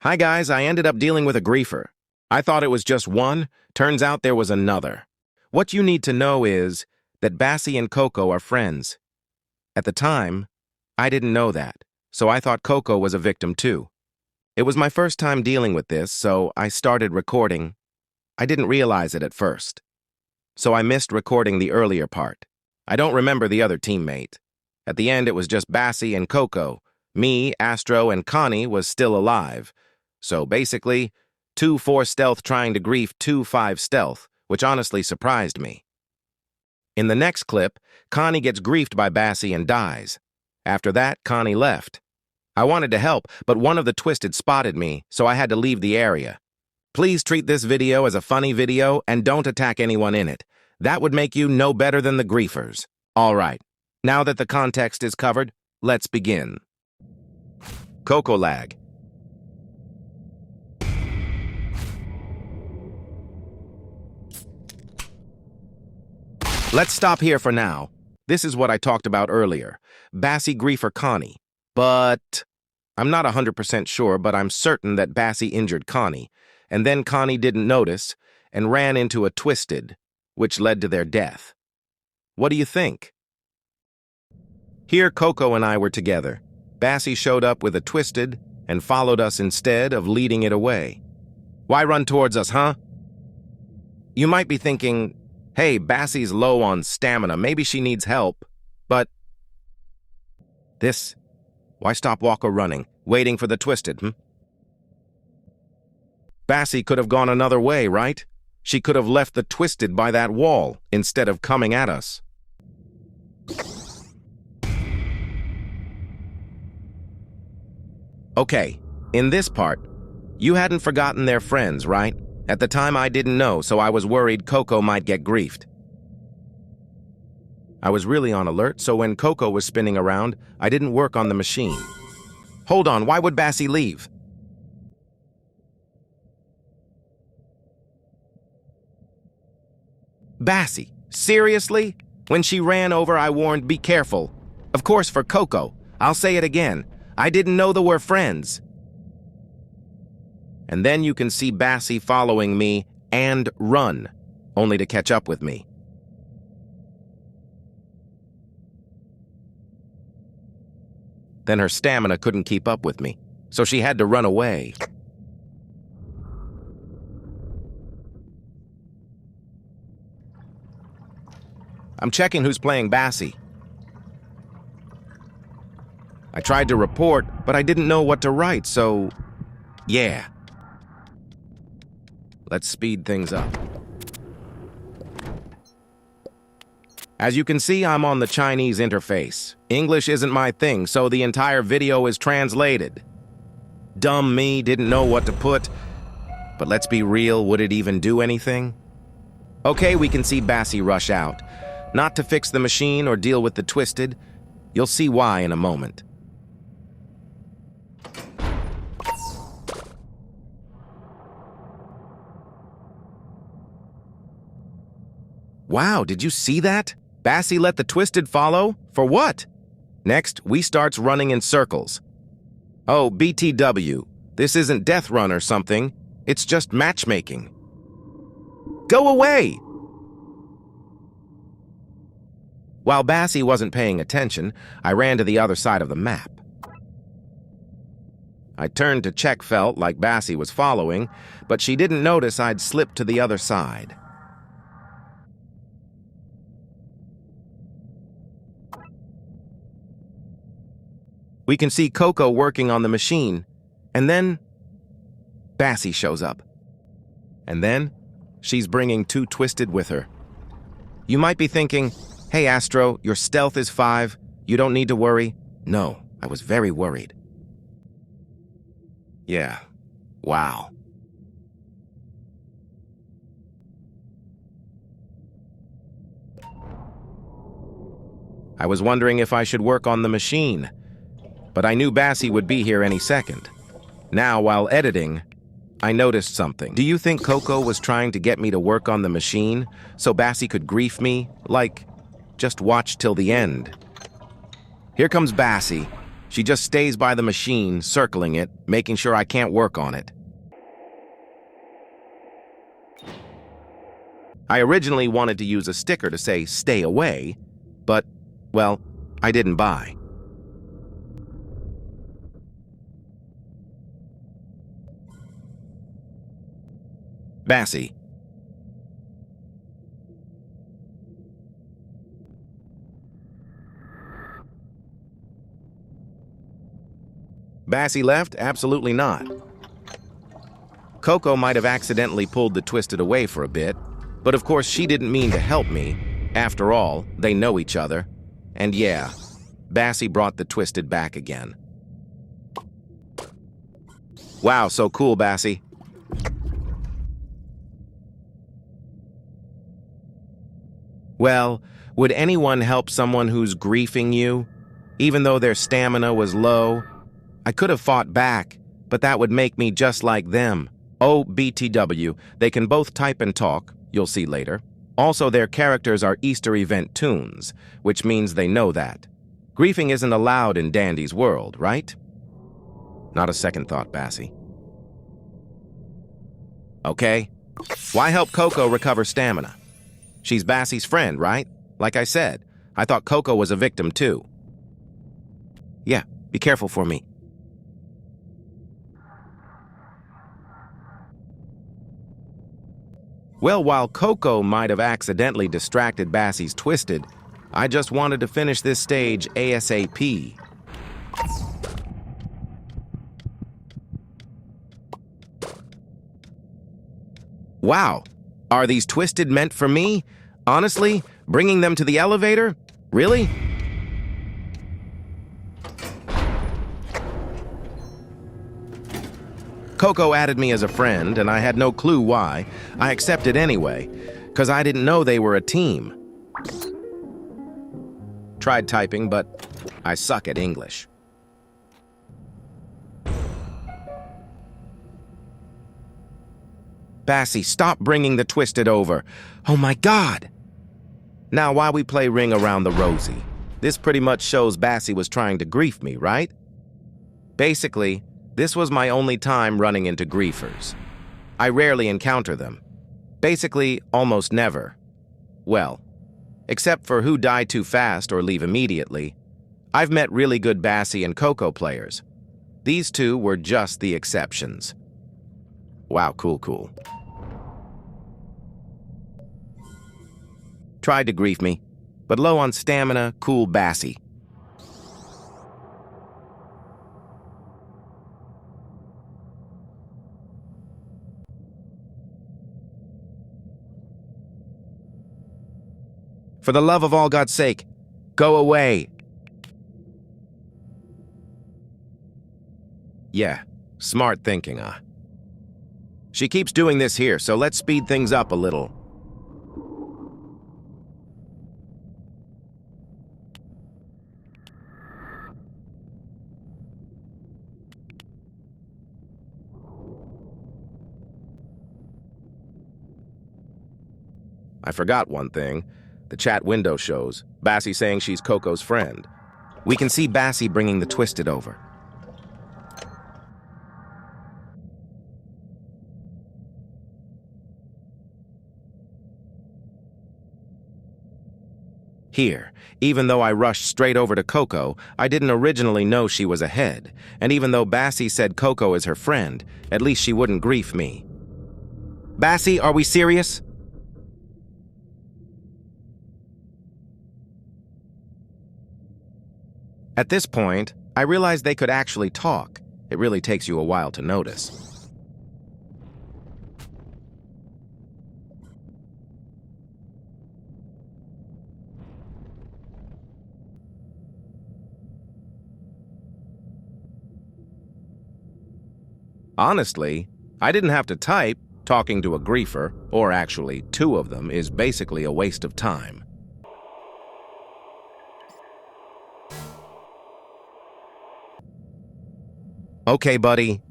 Hi guys, I ended up dealing with a griefer. I thought it was just one, turns out there was another. What you need to know is that Bassie and Coco are friends. At the time, I didn't know that, so I thought Coco was a victim too. It was my first time dealing with this, so I started recording. I didn't realize it at first. So I missed recording the earlier part. I don't remember the other teammate. At the end, it was just Bassie and Coco. Me, Astro, and Connie was still alive. So basically, 2-4 stealth trying to grief 2-5 stealth, which honestly surprised me. In the next clip, Connie gets griefed by Bassie and dies. After that, Connie left. I wanted to help, but one of the Twisted spotted me, so I had to leave the area. Please treat this video as a funny video and don't attack anyone in it. That would make you no better than the griefers. All right, now that the context is covered, let's begin. Coco lag. Let's stop here for now. This is what I talked about earlier. Bassie griefer Connie. But I'm not 100% sure, but I'm certain that Bassie injured Connie. And then Connie didn't notice and ran into a Twisted, which led to their death. What do you think? Here Coco and I were together. Bassie showed up with a Twisted and followed us instead of leading it away. Why run towards us, huh? You might be thinking, hey, Bassie's low on stamina, maybe she needs help. But why stop walk or running, waiting for the Twisted, Bassie could have gone another way, right? She could have left the Twisted by that wall instead of coming at us. Okay, in this part, you hadn't forgotten their friends, right? At the time I didn't know, so I was worried Coco might get griefed. I was really on alert, so when Coco was spinning around, I didn't work on the machine. Hold on, why would Bassie leave? Bassie, seriously? When she ran over, I warned, be careful. Of course, for Coco. I'll say it again. I didn't know they were friends. And then you can see Bassie following me and run, only to catch up with me. Then her stamina couldn't keep up with me, so she had to run away. I'm checking who's playing Bassie. I tried to report, but I didn't know what to write, so yeah. Let's speed things up. As you can see, I'm on the Chinese interface. English isn't my thing, so the entire video is translated. Dumb me, didn't know what to put. But let's be real, would it even do anything? Okay, we can see Bassie rush out. Not to fix the machine or deal with the Twisted. You'll see why in a moment. Wow, did you see that? Bassie let the Twisted follow? For what? Next, we starts running in circles. Oh, BTW, this isn't Death Run or something. It's just matchmaking. Go away! While Bassie wasn't paying attention, I ran to the other side of the map. I turned to check felt like Bassie was following, but she didn't notice I'd slipped to the other side. We can see Coco working on the machine, and then Bassie shows up. And then she's bringing 2 Twisted with her. You might be thinking, hey Astro, your stealth is 5, you don't need to worry. No, I was very worried. Yeah, wow. I was wondering if I should work on the machine, but I knew Bassie would be here any second. Now, while editing, I noticed something. Do you think Coco was trying to get me to work on the machine so Bassie could grief me? Like, just watch till the end. Here comes Bassie. She just stays by the machine, circling it, making sure I can't work on it. I originally wanted to use a sticker to say, "Stay away," but, well, I didn't buy. Bassie. Bassie left? Absolutely not. Coco might have accidentally pulled the Twisted away for a bit, but of course she didn't mean to help me. After all, they know each other. And yeah, Bassie brought the Twisted back again. Wow, so cool, Bassie. Well, would anyone help someone who's griefing you? Even though their stamina was low? I could have fought back, but that would make me just like them. Oh, BTW, they can both type and talk, you'll see later. Also, their characters are Easter event toons, which means they know that. Griefing isn't allowed in Dandy's world, right? Not a second thought, Bassie. Okay. Why help Coco recover stamina? She's Bassie's friend, right? Like I said, I thought Coco was a victim too. Yeah, be careful for me. Well, while Coco might have accidentally distracted Bassie's Twisted, I just wanted to finish this stage ASAP. Wow, are these Twisted meant for me? Honestly, bringing them to the elevator? Really? Coco added me as a friend, and I had no clue why. I accepted anyway, because I didn't know they were a team. Tried typing, but I suck at English. Bassie, stop bringing the Twisted over. Oh my God! Now, why we play Ring Around the Rosie? This pretty much shows Bassie was trying to grief me, right? Basically, this was my only time running into griefers. I rarely encounter them. Basically, almost never. Well, except for who die too fast or leave immediately. I've met really good Bassie and Coco players. These two were just the exceptions. Wow, cool. Tried to grief me, but low on stamina, cool Bassie. For the love of all God's sake, go away. Yeah, smart thinking, huh? She keeps doing this here, so let's speed things up a little. I forgot one thing. The chat window shows Bassie saying she's Coco's friend. We can see Bassie bringing the Twisted over. Here, even though I rushed straight over to Coco, I didn't originally know she was ahead. And even though Bassie said Coco is her friend, at least she wouldn't grief me. Bassie, are we serious? At this point, I realized they could actually talk. It really takes you a while to notice. Honestly, I didn't have to type. Talking to a griefer, or actually two of them, is basically a waste of time. Okay, buddy.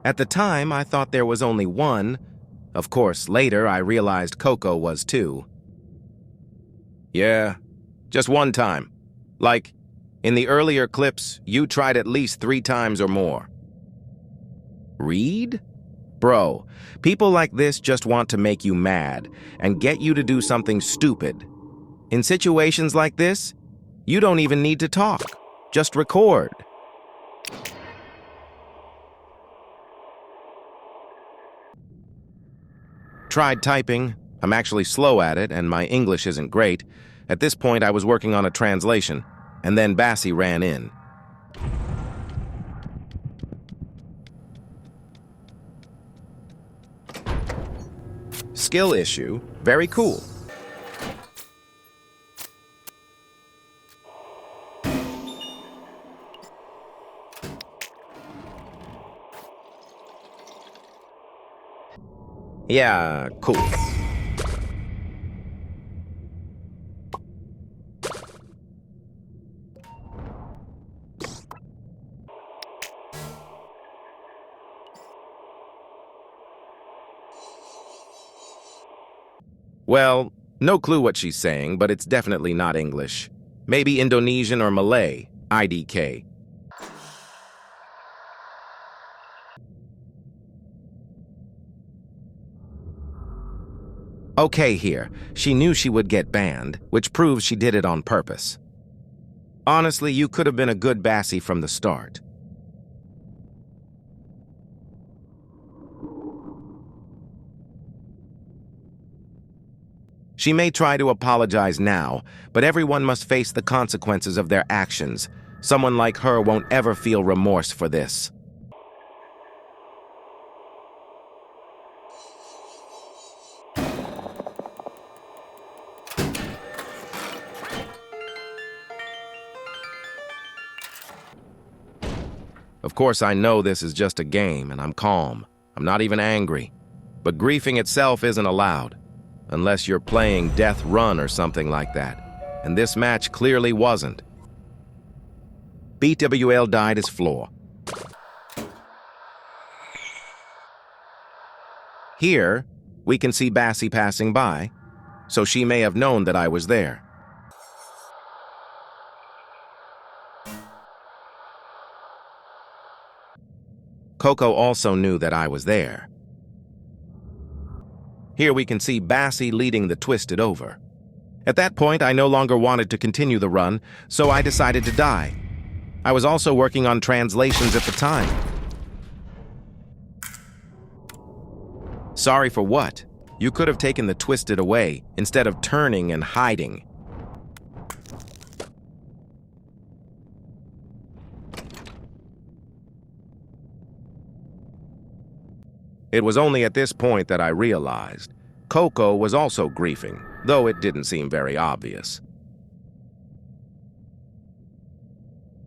At the time, I thought there was only one. Of course, later I realized Coco was too. Yeah, just one time. Like, in the earlier clips, you tried at least 3 times or more. Read? Bro, people like this just want to make you mad and get you to do something stupid. In situations like this, you don't even need to talk. Just record. Tried typing. I'm actually slow at it, and my English isn't great. At this point, I was working on a translation, and then Bassie ran in. Skill issue. Very cool. Yeah, cool. Well, no clue what she's saying, but it's definitely not English. Maybe Indonesian or Malay, IDK. Okay here, she knew she would get banned, which proves she did it on purpose. Honestly, you could have been a good Bassie from the start. She may try to apologize now, but everyone must face the consequences of their actions. Someone like her won't ever feel remorse for this. Of course, I know this is just a game, and I'm calm. I'm not even angry. But griefing itself isn't allowed, unless you're playing Death Run or something like that. And this match clearly wasn't. BWL died as floor. Here, we can see Bassie passing by, so she may have known that I was there. Coco also knew that I was there. Here we can see Bassie leading the Twisted over. At that point, I no longer wanted to continue the run, so I decided to die. I was also working on translations at the time. Sorry for what? You could have taken the Twisted away, instead of turning and hiding. It was only at this point that I realized Coco was also griefing, though it didn't seem very obvious.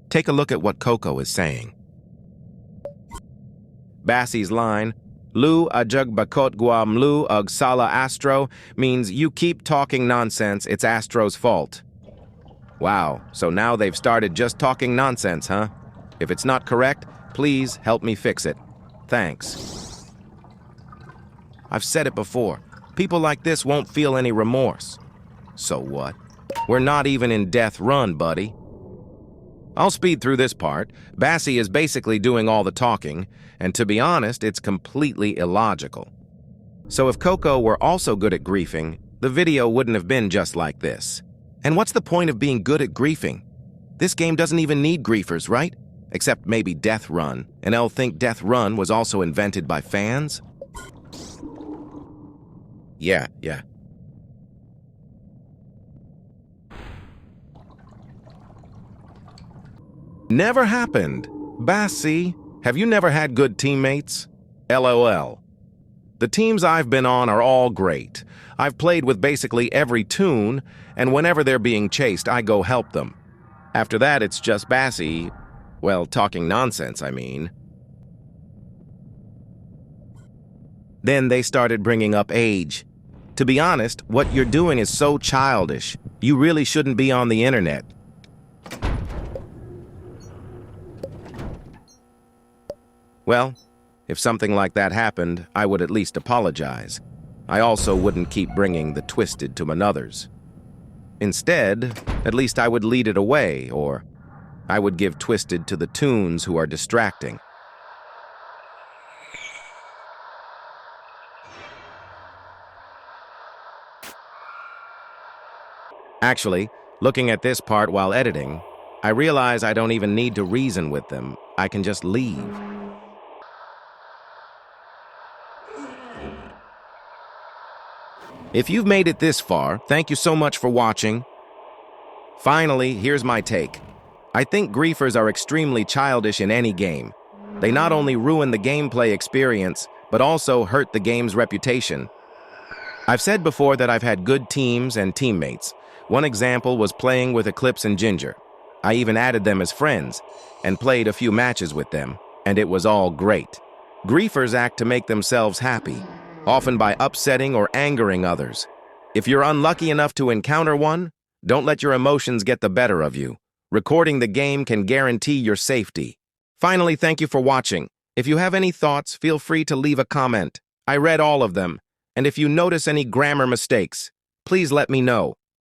Take a look at what Coco is saying. Bassie's line, Lu ajug bakot guam lu ug sala astro, means you keep talking nonsense, it's Astro's fault. Wow, so now they've started just talking nonsense, huh? If it's not correct, please help me fix it. Thanks. I've said it before. People like this won't feel any remorse. So what? We're not even in Death Run, buddy. I'll speed through this part. Bassie is basically doing all the talking, and to be honest, it's completely illogical. So if Coco were also good at griefing, the video wouldn't have been just like this. And what's the point of being good at griefing? This game doesn't even need griefers, right? Except maybe Death Run. And I'll think Death Run was also invented by fans? Yeah. Never happened. Bassie, have you never had good teammates? LOL. The teams I've been on are all great. I've played with basically every toon, and whenever they're being chased, I go help them. After that, it's just Bassie, well, talking nonsense, I mean. Then they started bringing up age. To be honest, what you're doing is so childish. You really shouldn't be on the internet. Well, If something like that happened, I would at least apologize. I also wouldn't keep bringing the twisted to another's. Instead, at least I would lead it away, or I would give twisted to the tunes who are distracting. Actually, looking at this part while editing, I realize I don't even need to reason with them. I can just leave. If you've made it this far, thank you so much for watching. Finally, here's my take. I think griefers are extremely childish in any game. They not only ruin the gameplay experience, but also hurt the game's reputation. I've said before that I've had good teams and teammates. One example was playing with Eclipse and Ginger. I even added them as friends and played a few matches with them, and it was all great. Griefers act to make themselves happy, often by upsetting or angering others. If you're unlucky enough to encounter one, don't let your emotions get the better of you. Recording the game can guarantee your safety. Finally, thank you for watching. If you have any thoughts, feel free to leave a comment. I read all of them, and if you notice any grammar mistakes, please let me know.